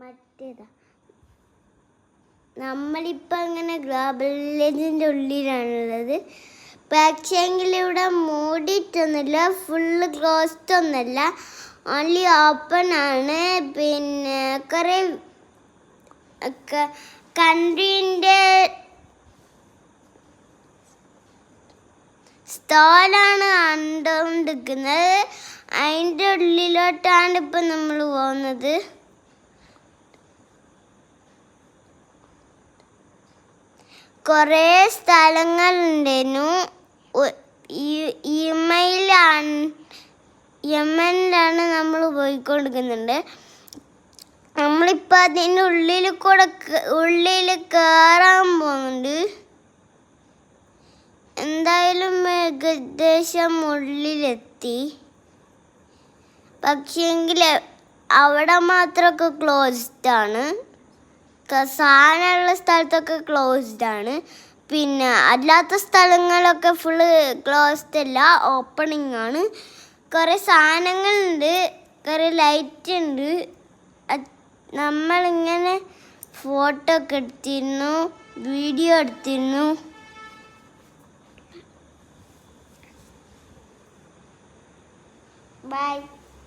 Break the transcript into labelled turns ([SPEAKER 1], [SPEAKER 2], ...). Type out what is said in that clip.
[SPEAKER 1] മറ്റേതാ നമ്മളിപ്പോൾ അങ്ങനെ ഗ്ലോബൽ വില്ലേജിൻ്റെ ഉള്ളിലാണുള്ളത്. പക്ഷേങ്കിൽ ഇവിടെ മൂടിയിട്ടൊന്നുമില്ല, ഫുള്ള് ക്ലോസ്ഡ് ഒന്നുമല്ല, ഓൺലി ഓപ്പൺ ആണ്. പിന്നെ കുറേ കൺട്രീൻ്റെ സ്ഥലമാണ് കണ്ടുകൊണ്ടിരിക്കുന്നത്. അതിൻ്റെ ഉള്ളിലോട്ടാണ് ഇപ്പം നമ്മൾ പോകുന്നത്. കുറേ സ്ഥലങ്ങളുണ്ടായിരുന്നു. യമനിലാണ് നമ്മൾ പോയിക്കൊണ്ടിരിക്കുന്നുണ്ട്. നമ്മളിപ്പോൾ അതിൻ്റെ ഉള്ളിൽ കയറാൻ പോകുന്നുണ്ട്. എന്തായാലും ഏകദേശം ഉള്ളിലെത്തി. പക്ഷേങ്കിൽ അവിടെ മാത്രമൊക്കെ ക്ലോസ്ഡ് ആണ്. സാധനമുള്ള സ്ഥലത്തൊക്കെ ക്ലോസ്ഡ് ആണ്. പിന്നെ അല്ലാത്ത സ്ഥലങ്ങളൊക്കെ ഫുള്ള് ക്ലോസ്ഡ് അല്ല, ഓപ്പണിംഗ് ആണ്. കുറേ സാധനങ്ങളുണ്ട്, കുറേ ലൈറ്റ് ഉണ്ട്. നമ്മളിങ്ങനെ ഫോട്ടോ ഒക്കെ എടുത്തിരുന്നു, വീഡിയോ എടുത്തിരുന്നു. ബൈ.